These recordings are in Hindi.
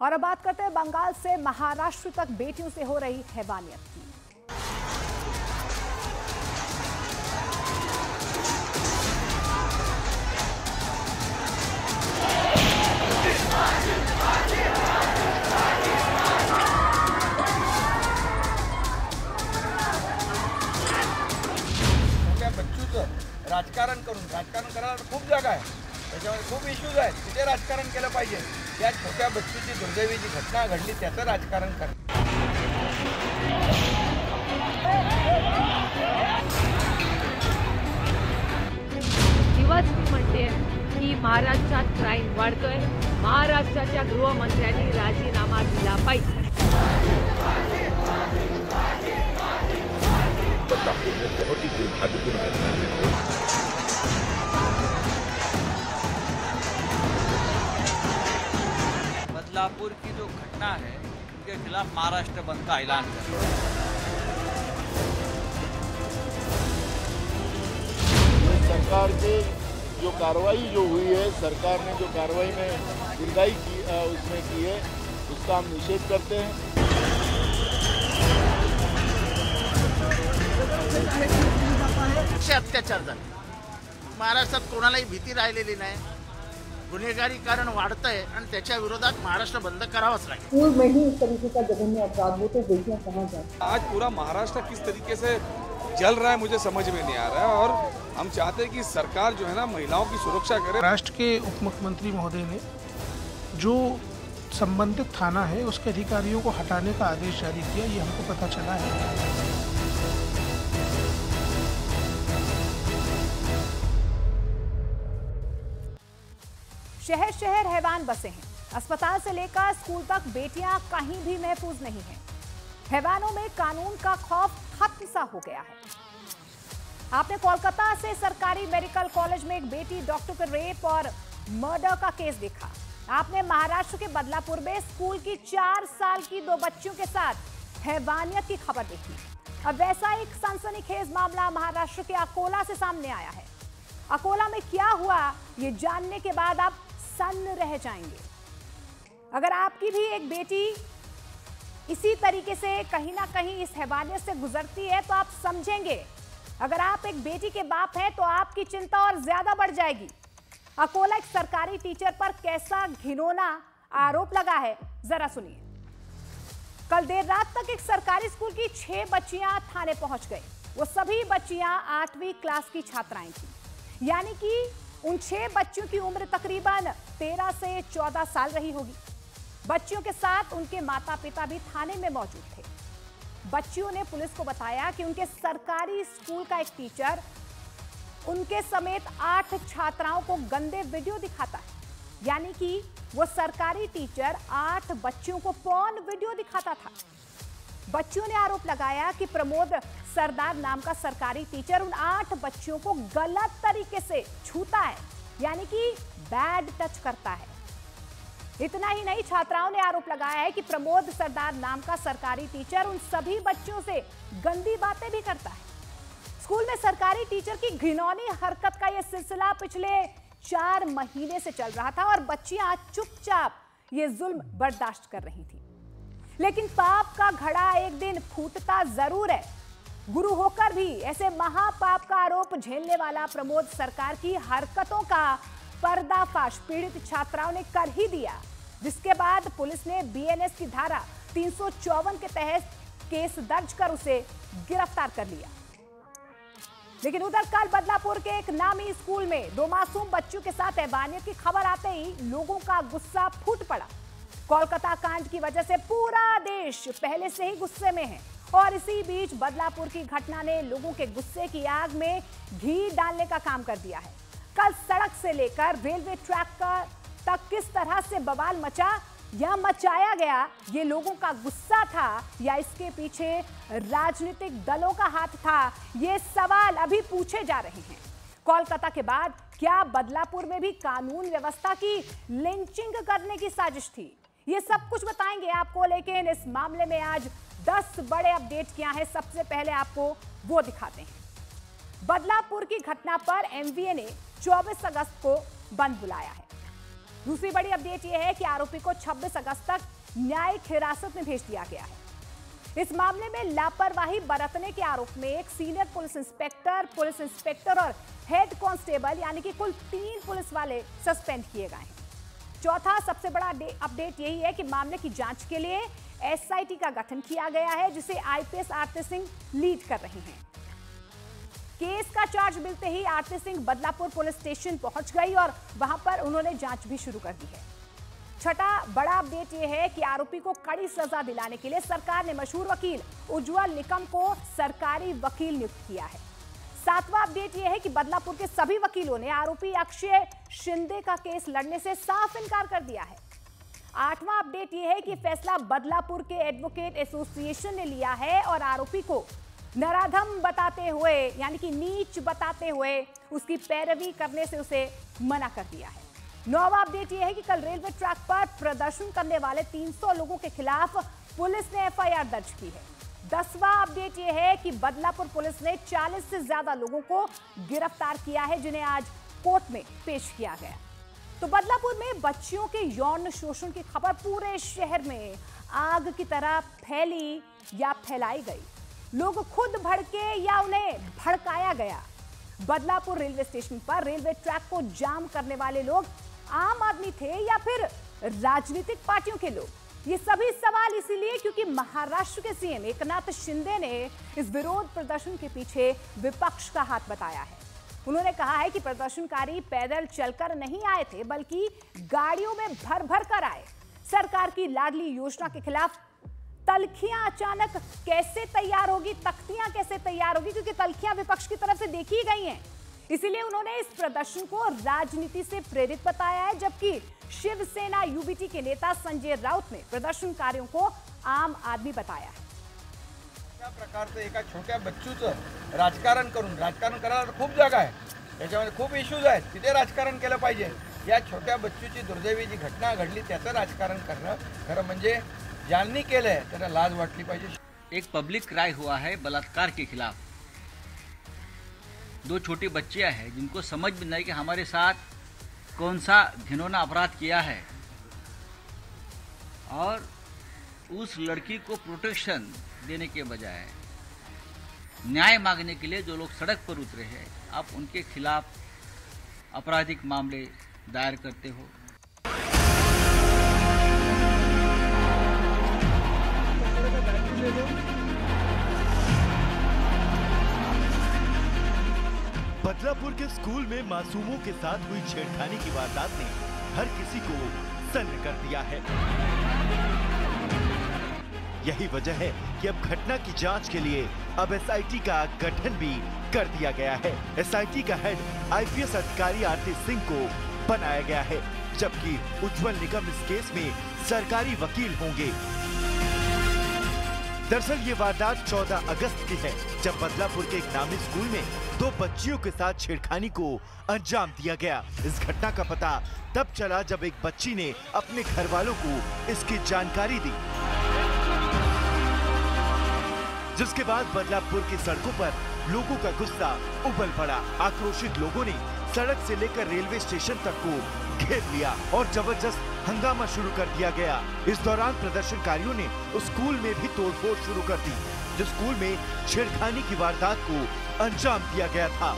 और अब बात करते हैं बंगाल से महाराष्ट्र तक बेटियों से हो रही हैवानियत की। राजकारण करायला खूप जागा आहे, त्याच्यामध्ये खूप इश्यूज आहेत, तिथे राजकारण केलं पाहिजे। या छोट्या बच्चूची दुर्दैवी जी घटना घडली त्याचं राजकारण करा। दिवस म्हणते की महाराष्ट्रात क्राईम वाढतोय, महाराष्ट्राच्या गृहमंत्र्यांनी राजीनामा दिला पाहिजे। बहुत ही दुर्भाग्यपूर्ण घटना है। बदलापुर की जो घटना है उनके खिलाफ महाराष्ट्र बंद का ऐलान कर। सरकार की जो कार्रवाई जो हुई है, सरकार ने जो कार्रवाई में ढिलाई की उसमें की है, उसका हम निषेध करते हैं। अत्याचार झाले, महाराष्ट्रात कोणालाही भीती राहिलेली नाही, गुन्हेगारीकरण वाढतंय आणि त्याच्या विरोधात महाराष्ट्र बंद करावाच लागेल। स्कूल में ही इस तरीके का जघन्य अपराध हो तो बेटियां कहाँ जाए। आज पूरा महाराष्ट्र किस तरीके से जल रहा है मुझे समझ में नहीं आ रहा है, और हम चाहते हैं कि सरकार जो है ना महिलाओं की सुरक्षा करे। राष्ट्र के उप मुख्यमंत्री महोदय ने जो संबंधित थाना है उसके अधिकारियों को हटाने का आदेश जारी किया, ये हमको पता चला है। शहर शहर हैवान बसे हैं, अस्पताल से लेकर स्कूल तक बेटियां कहीं भी महफूज नहीं हैं। हैवानों में कानून का खौफ खत्म सा हो गया है। आपने कोलकाता से सरकारी मेडिकल कॉलेज में एक बेटी डॉक्टर के रेप और मर्डर का केस देखा। आपने महाराष्ट्र के बदलापुर में स्कूल की 4 साल की 2 बच्चियों के साथ हैवानियत की खबर देखी। अब वैसा एक सनसनीखेज मामला महाराष्ट्र के अकोला से सामने आया है। अकोला में क्या हुआ ये जानने के बाद आप सन्न रह जाएंगे। अगर आपकी भी एक बेटी इसी तरीके से कहीं ना कहीं इस हैवानियत से गुजरती है तो आप समझेंगे। अगर आप एक बेटी के बाप हैं तो आपकी चिंता और ज्यादा बढ़ जाएगी। अकोला एक सरकारी टीचर पर कैसा घिनौना आरोप लगा है, जरा सुनिए। कल देर रात तक एक सरकारी स्कूल की 6 बच्चियां थाने पहुंच गई। वो सभी बच्चियां 8वीं क्लास की छात्राएं थी, यानी कि उन 6 बच्चियों की उम्र तकरीबन 13 से 14 साल रही होगी। बच्चियों के साथ उनके माता पिता भी थाने में मौजूद थे। बच्चियों ने पुलिस को बताया कि उनके सरकारी स्कूल का एक टीचर उनके समेत 8 छात्राओं को गंदे वीडियो दिखाता है, यानी कि वो सरकारी टीचर 8 बच्चियों को पॉर्न वीडियो दिखाता था। बच्चियों ने आरोप लगाया कि प्रमोद सरदार नाम का सरकारी टीचर उन 8 बच्चियों को गलत तरीके से छूता है, यानी कि बैड टच करता है। इतना ही नहीं, छात्राओं ने आरोप लगाया है कि प्रमोद सरदार नाम का सरकारी टीचर उन सभी बच्चों से गंदी बातें भी करता है। स्कूल में सरकारी टीचर की घिनौनी हरकत का यह सिलसिला पिछले 4 महीने से चल रहा था और बच्चियां चुपचाप ये जुल्म बर्दाश्त कर रही थी। लेकिन पाप का घड़ा एक दिन फूटता जरूर है। गुरु होकर भी ऐसे महापाप का आरोप झेलने वाला प्रमोद सरकार की हरकतों का पर्दाफाश पीड़ित छात्राओं ने कर ही दिया, जिसके बाद पुलिस ने बीएनएस की धारा 354 के तहत केस दर्ज कर उसे गिरफ्तार कर लिया। लेकिन उधर कल बदलापुर के एक नामी स्कूल में 2 मासूम बच्चों के साथ हैवानियत की खबर आते ही लोगों का गुस्सा फूट पड़ा। कोलकाता कांड की वजह से पूरा देश पहले से ही गुस्से में है और इसी बीच बदलापुर की घटना ने लोगों के गुस्से की आग में घी डालने का काम कर दिया है। कल सड़क से लेकर रेलवे ट्रैक तक किस तरह से बवाल मचा या मचाया गया, ये लोगों का गुस्सा था या इसके पीछे राजनीतिक दलों का हाथ था, ये सवाल अभी पूछे जा रहे हैं। कोलकाता के बाद क्या बदलापुर में भी कानून व्यवस्था की लिंचिंग करने की साजिश थी? ये सब कुछ बताएंगे आपको, लेकिन इस मामले में आज 10 बड़े अपडेट क्या हैं, सबसे पहले आपको वो दिखाते हैं। बदलापुर की घटना पर एमवीए ने 24 अगस्त को बंद बुलाया है। दूसरी बड़ी अपडेट यह है कि आरोपी को 26 अगस्त तक न्यायिक हिरासत में भेज दिया गया है। इस मामले में लापरवाही बरतने के आरोप में एक सीनियर पुलिस इंस्पेक्टर और हेड कांस्टेबल यानी कि कुल 3 पुलिस वाले सस्पेंड किए गए हैं। चौथा सबसे बड़ा अपडेट यही है कि मामले की जांच के लिए एसआईटी का गठन किया गया है, जिसे आईपीएस आरती सिंह लीड कर रही हैं। केस का चार्ज मिलते ही आरती सिंह बदलापुर पुलिस स्टेशन पहुंच गई और वहां पर उन्होंने जांच भी शुरू कर दी है। छठा बड़ा अपडेट यह है कि आरोपी को कड़ी सजा दिलाने के लिए सरकार ने मशहूर वकील उज्जवल निकम को सरकारी वकील नियुक्त किया है। सातवां अपडेट यह है कि बदलापुर के सभी वकीलों ने आरोपी अक्षय शिंदे का केस लड़ने से साफ इनकार कर दिया है। आठवां अपडेट यह है कि फैसला बदलापुर के एडवोकेट एसोसिएशन ने लिया है और आरोपी को नराधम बताते हुए यानी कि नीच बताते हुए उसकी पैरवी करने से उसे मना कर दिया है। नौवां अपडेट यह है कि कल रेलवे ट्रैक पर प्रदर्शन करने वाले 300 लोगों के खिलाफ पुलिस ने एफआईआर दर्ज की है। 10वां अपडेट यह है कि बदलापुर पुलिस ने 40 से ज्यादा लोगों को गिरफ्तार किया है, जिन्हें आज कोर्ट में पेश किया गया। तो बदलापुर में बच्चियों के यौन शोषण की खबर पूरे शहर में आग की तरह फैली या फैलाई गई। लोग खुद भड़के या उन्हें भड़काया गया। बदलापुर रेलवे स्टेशन पर रेलवे ट्रैक को जाम करने वाले लोग आम आदमी थे या फिर राजनीतिक पार्टियों के लोग? ये सभी सवाल इसीलिए क्योंकि महाराष्ट्र के सीएम एकनाथ शिंदे ने इस विरोध प्रदर्शन के पीछे विपक्ष का हाथ बताया है। उन्होंने कहा है कि प्रदर्शनकारी पैदल चलकर नहीं आए थे, बल्कि गाड़ियों में भर भर कर आए। सरकार की लाडली योजना के खिलाफ तल्खियां अचानक कैसे तैयार होगी, तख्तियां कैसे तैयार होगी, क्योंकि तल्खियां विपक्ष की तरफ से देखी गई हैं। इसीलिए उन्होंने इस प्रदर्शन को राजनीति से प्रेरित बताया है, जबकि शिवसेना यूबीटी के नेता संजय राउत ने प्रदर्शनकारियों को आम आदमी बताया है। अशा प्रकारचं एका छोट्या बच्चूचं राजकारण करायला खूप जागा आहे, त्याच्यामध्ये खूप इश्यूज आहेत, तिथे राजकारण केलं पाहिजे। या छोट्या बच्चूची दुर्दैवी जी घटना घडली त्याचं राजकारण करणं खरं म्हणजे ज्यांनी केलंय त्यांना लाज वाटली पाहिजे। एक पब्लिक क्राई हुआ है बलात्कार के खिलाफ। 2 छोटी बच्चियां हैं जिनको समझ में नहीं कि हमारे साथ कौन सा घिनौना अपराध किया है, और उस लड़की को प्रोटेक्शन देने के बजाय न्याय मांगने के लिए जो लोग सड़क पर उतरे हैं, आप उनके खिलाफ आपराधिक मामले दायर करते हो। बदलापुर के स्कूल में मासूमों के साथ हुई छेड़खानी की वारदात ने हर किसी को सन्न कर दिया है। यही वजह है कि अब घटना की जांच के लिए अब एसआईटी का गठन भी कर दिया गया है। एसआईटी का हेड आईपीएस अधिकारी आरती सिंह को बनाया गया है, जबकि उज्जवल निकम इस केस में सरकारी वकील होंगे। दरअसल ये वारदात 14 अगस्त की है, जब बदलापुर के एक नामी स्कूल में 2 बच्चियों के साथ छेड़खानी को अंजाम दिया गया। इस घटना का पता तब चला जब एक बच्ची ने अपने घर वालों को इसकी जानकारी दी, जिसके बाद बदलापुर की सड़कों पर लोगों का गुस्सा उबल पड़ा। आक्रोशित लोगों ने सड़क से लेकर रेलवे स्टेशन तक को घेर लिया और जबरदस्त हंगामा शुरू कर दिया गया। इस दौरान प्रदर्शनकारियों ने उस स्कूल में भी तोड़फोड़ शुरू कर दी, जिस स्कूल में छेड़खानी की वारदात को अंजाम दिया गया था।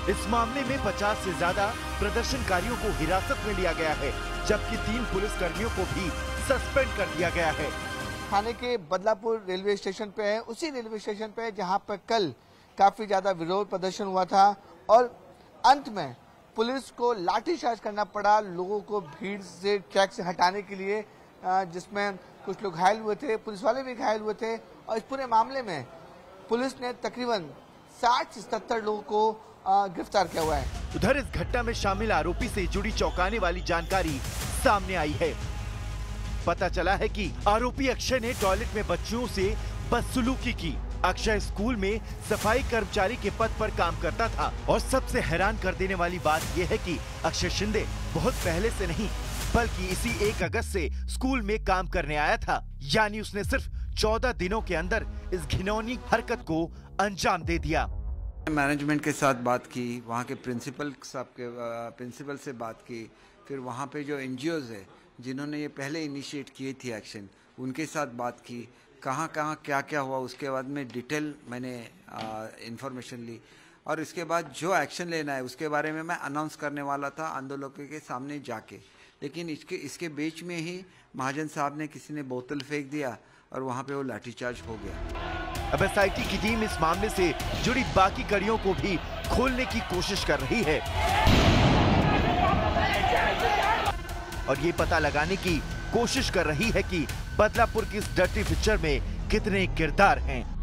इस मामले में 50 से ज्यादा प्रदर्शनकारियों को हिरासत में लिया गया है, जबकि 3 पुलिसकर्मियों को भी सस्पेंड कर दिया गया है। थाने के बदलापुर रेलवे स्टेशन पे है, उसी रेलवे स्टेशन पे जहां पर कल काफी ज्यादा विरोध प्रदर्शन हुआ था और अंत में पुलिस को लाठीचार्ज करना पड़ा लोगों को भीड़ से ट्रैक से हटाने के लिए, जिसमें कुछ लोग घायल हुए थे, पुलिस वाले भी घायल हुए थे। और इस पूरे मामले में पुलिस ने तकरीबन 60 से 70 लोगों को गिरफ्तार किया हुआ है। उधर इस घटना में शामिल आरोपी से जुड़ी चौंकाने वाली जानकारी सामने आई है। पता चला है कि आरोपी अक्षय ने टॉयलेट में बच्चियों से बदसलूकी की। अक्षय स्कूल में सफाई कर्मचारी के पद पर काम करता था और सबसे हैरान कर देने वाली बात यह है कि अक्षय शिंदे बहुत पहले से नहीं बल्कि इसी 1 अगस्त से स्कूल में काम करने आया था, यानी उसने सिर्फ 14 दिनों के अंदर इस घिनौनी हरकत को अंजाम दे दिया। मैनेजमेंट के साथ बात की, वहाँ के प्रिंसिपल से बात की, फिर वहाँ पे जो NGOs है जिन्होंने ये पहले इनिशिएट किए थी एक्शन, उनके साथ बात की, कहाँ क्या क्या हुआ, उसके बाद में डिटेल मैंने इंफॉर्मेशन ली और इसके बाद जो एक्शन लेना है उसके बारे में मैं अनाउंस करने वाला था आंदोलकों के सामने जाके, लेकिन इसके बीच में ही महाजन साहब ने किसी ने बोतल फेंक दिया और वहाँ पे वो लाठीचार्ज हो गया। अब SIT की टीम इस मामले से जुड़ी बाकी कड़ियों को भी खोलने की कोशिश कर रही है और ये पता लगाने की कोशिश कर रही है कि बदलापुर की इस डर्टी पिक्चर में कितने किरदार हैं।